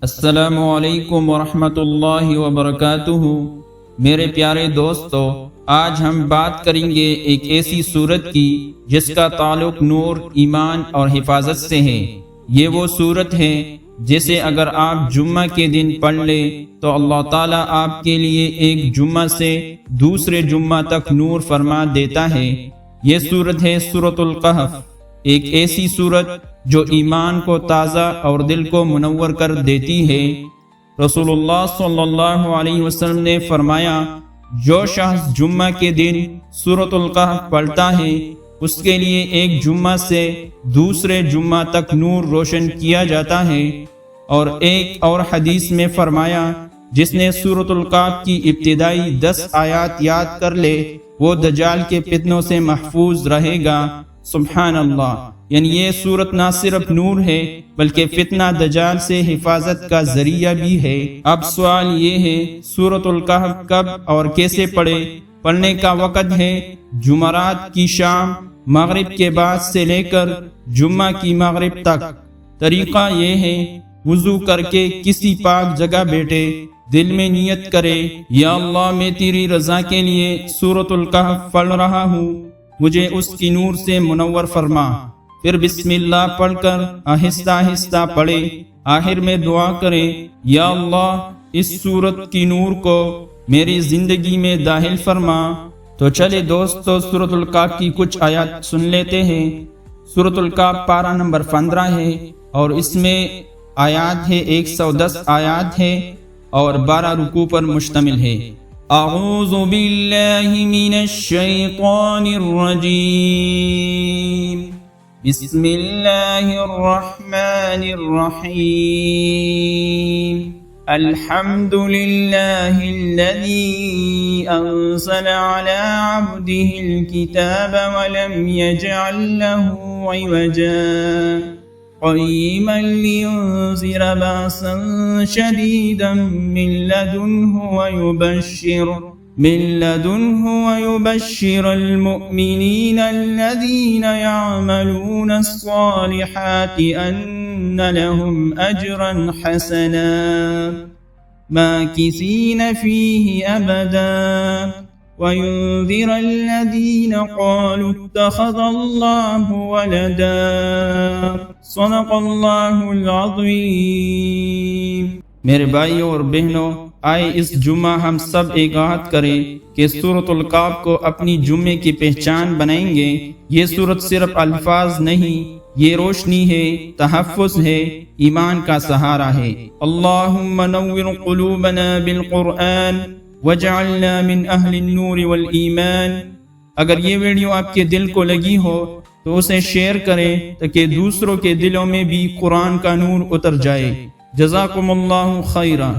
السلام علیکم ورحمۃ اللہ وبرکاتہ۔ میرے پیارے دوستو، آج ہم بات کریں گے ایک ایسی سورت کی جس کا تعلق نور، ایمان اور حفاظت سے ہے۔ یہ وہ سورت ہے جسے اگر آپ جمعہ کے دن پڑھ لیں تو اللہ تعالیٰ آپ کے لیے ایک جمعہ سے دوسرے جمعہ تک نور فرما دیتا ہے۔ یہ سورت ہے سورۃ الکہف، ایک ایسی سورت جو ایمان کو تازہ اور دل کو منور کر دیتی ہے۔ رسول اللہ صلی اللہ علیہ وسلم نے فرمایا، جو شخص جمعہ کے دن سورۃ الکہف پڑھتا ہے اس کے لیے ایک جمعہ سے دوسرے جمعہ تک نور روشن کیا جاتا ہے۔ اور ایک اور حدیث میں فرمایا، جس نے سورۃ الکہف کی ابتدائی 10 آیات یاد کر لے وہ دجال کے فتنوں سے محفوظ رہے گا۔ سبحان اللہ! یعنی یہ سورت نہ صرف نور ہے بلکہ فتنہ دجال سے حفاظت کا ذریعہ بھی ہے۔ اب سوال یہ ہے، سورۃ الکہف کب اور کیسے پڑھے؟ پڑھنے کا وقت ہے جمعرات کی شام مغرب کے بعد سے لے کر جمعہ کی مغرب تک۔ طریقہ یہ ہے، وضو کر کے کسی پاک جگہ بیٹھے، دل میں نیت کرے، یا اللہ میں تیری رضا کے لیے سورۃ الکہف پڑھ رہا ہوں، مجھے اس کی نور سے منور فرما۔ پھر بسم اللہ پڑھ کر آہستہ آہستہ پڑھے، آخر میں دعا کرے، یا اللہ اس سورت کی نور کو میری زندگی میں داخل فرما۔ تو چلے دوستو، سورۃ الکہف کی کچھ آیات سن لیتے ہیں۔ سورۃ الکہف پارہ نمبر 15 ہے اور اس میں آیات ہے 110 آیات ہے اور 12 رکوع پر مشتمل ہے۔ اعوذ باللہ من الشیطان الرجیم، بسم اللہ الرحمن الرحیم، الحمد للہ الذی انزل علی عبده الكتاب ولم يجعل له عوجا قیما لینذر بأسا شدیدا من لدنه ويبشر المؤمنين الذين يعملون الصالحات أن لهم أجرا حسنا ماكثين فيه أبدا وينذر الذين قالوا اتخذ الله ولدا۔ صدق اللہ العظیم۔ میرے بھائیوں اور بہنوں، آئے اس جمعہ ہم سب ایک عہد کریں کہ سورۃ الکہف کو اپنی جمعے کی پہچان بنائیں گے۔ یہ سورت صرف الفاظ نہیں، یہ روشنی ہے، تحفظ ہے، ایمان کا سہارا ہے۔ اللہم نور قلوبنا بالقرآن وجعلنا من اہل النور والایمان۔ اگر یہ ویڈیو آپ کے دل کو لگی ہو تو اسے شیئر کریں تاکہ دوسروں کے دلوں میں بھی قرآن کا نور اتر جائے۔ جزاکم اللہ خیرا۔